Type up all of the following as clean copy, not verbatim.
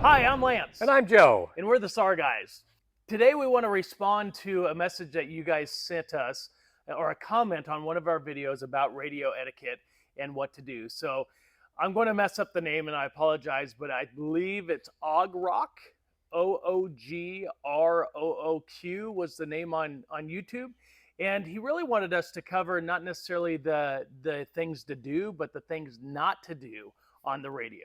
Hi, I'm Lance. And I'm Joe. And we're the SAR guys. Today we want to respond to a message that you guys sent us or a comment on one of our videos about radio etiquette and what to do. So I'm going to mess up the name and I apologize, but I believe it's Ogrok, Oogrooq was the name on YouTube. And he really wanted us to cover not necessarily the things to do, but the things not to do on the radio.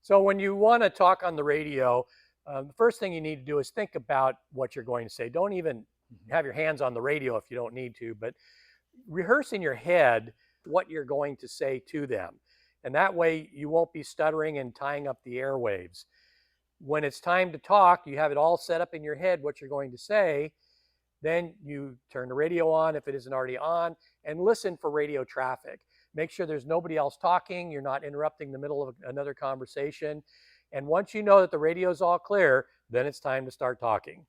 So when you want to talk on the radio, the first thing you need to do is think about what you're going to say. Don't even have your hands on the radio if you don't need to, but rehearse in your head what you're going to say to them. And that way you won't be stuttering and tying up the airwaves. When it's time to talk, you have it all set up in your head what you're going to say. Then you turn the radio on if it isn't already on and listen for radio traffic. Make sure there's nobody else talking. You're not interrupting the middle of another conversation. And once you know that the radio's all clear, then it's time to start talking.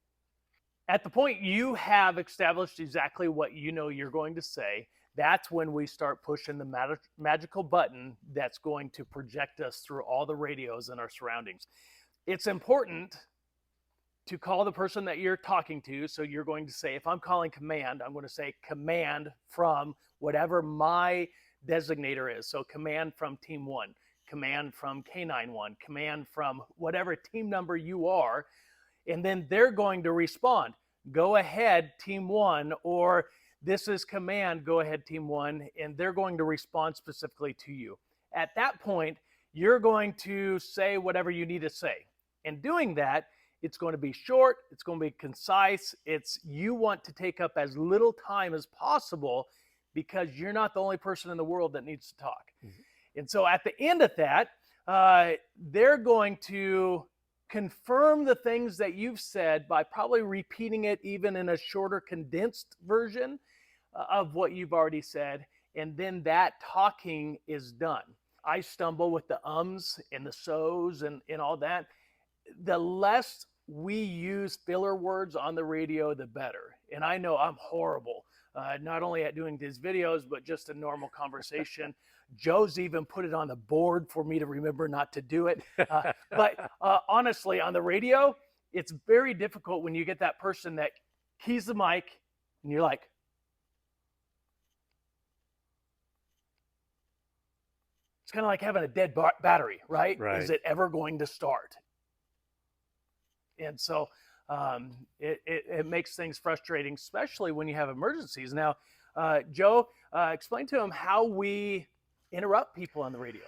At the point you have established exactly what you know you're going to say, that's when we start pushing the magical button that's going to project us through all the radios in our surroundings. It's important to call the person that you're talking to. So you're going to say, if I'm calling command, I'm going to say command from whatever my designator is. So command from team 1, command from K91, command from whatever team number you are. And then they're going to respond. Go ahead, team 1, or this is command, go ahead, team 1, and they're going to respond specifically to you. At that point, you're going to say whatever you need to say. And doing that, it's going to be short, it's going to be concise. You want to take up as little time as possible because you're not the only person in the world that needs to talk. Mm-hmm. And so at the end of that, they're going to confirm the things that you've said by probably repeating it even in a shorter, condensed version of what you've already said. And then that talking is done. I stumble with the ums and the so's and all that. The less we use filler words on the radio, the better. And I know I'm horrible, not only at doing these videos, but just a normal conversation. Joe's even put it on the board for me to remember not to do it. But honestly, on the radio, it's very difficult when you get that person that keys the mic and you're like, it's kind of like having a dead battery, right? Is it ever going to start? And so it makes things frustrating, especially when you have emergencies. Now, Joe, explain to them how we interrupt people on the radio.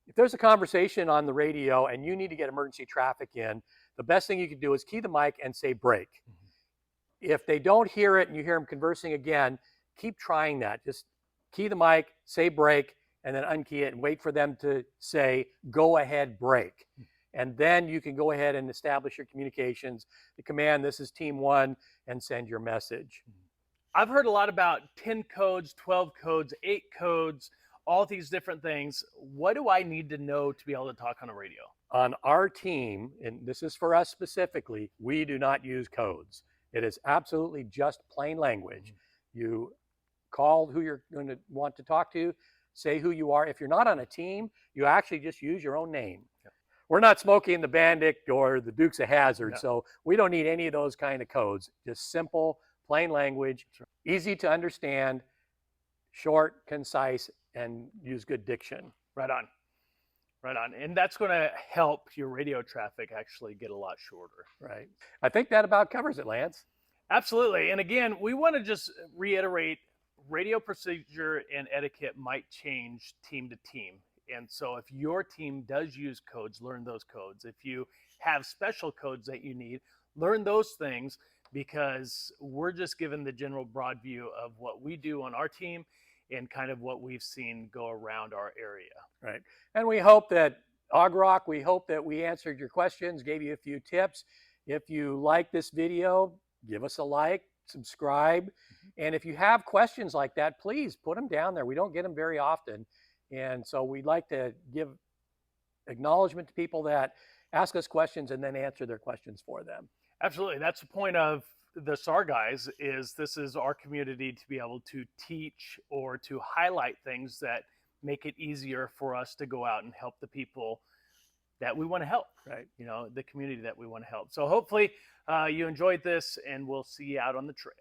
If there's a conversation on the radio and you need to get emergency traffic in, the best thing you can do is key the mic and say break. Mm-hmm. If they don't hear it and you hear them conversing again, keep trying that. Just key the mic, say break, and then unkey it and wait for them to say go ahead, break. Mm-hmm. And then you can go ahead and establish your communications. The command, this is team 1, and send your message. I've heard a lot about 10 codes, 12 codes, 8 codes, all these different things. What do I need to know to be able to talk on a radio? On our team, and this is for us specifically, we do not use codes. It is absolutely just plain language. Mm-hmm. You call who you're going to want to talk to, say who you are. If you're not on a team, you actually just use your own name. Yep. We're not Smokey and the Bandit or the Dukes of Hazzard, no. So we don't need any of those kind of codes. Just simple, plain language, easy to understand, short, concise, and use good diction. Right on. Right on. And that's going to help your radio traffic actually get a lot shorter. Right. I think that about covers it, Lance. Absolutely. And again, we want to just reiterate, radio procedure and etiquette might change team to team. And so if your team does use codes, learn those codes. If you have special codes that you need, learn those things, because we're just given the general broad view of what we do on our team and kind of what we've seen go around our area. Right. And we hope that, Ogrok, we hope that we answered your questions, gave you a few tips. If you like this video, give us a like, subscribe. Mm-hmm. And if you have questions like that, please put them down there. We don't get them very often. And so we'd like to give acknowledgement to people that ask us questions and then answer their questions for them. Absolutely. That's the point of the SAR guys, is this is our community to be able to teach or to highlight things that make it easier for us to go out and help the people that we want to help. Right. You know, the community that we want to help. So hopefully you enjoyed this, and we'll see you out on the trail.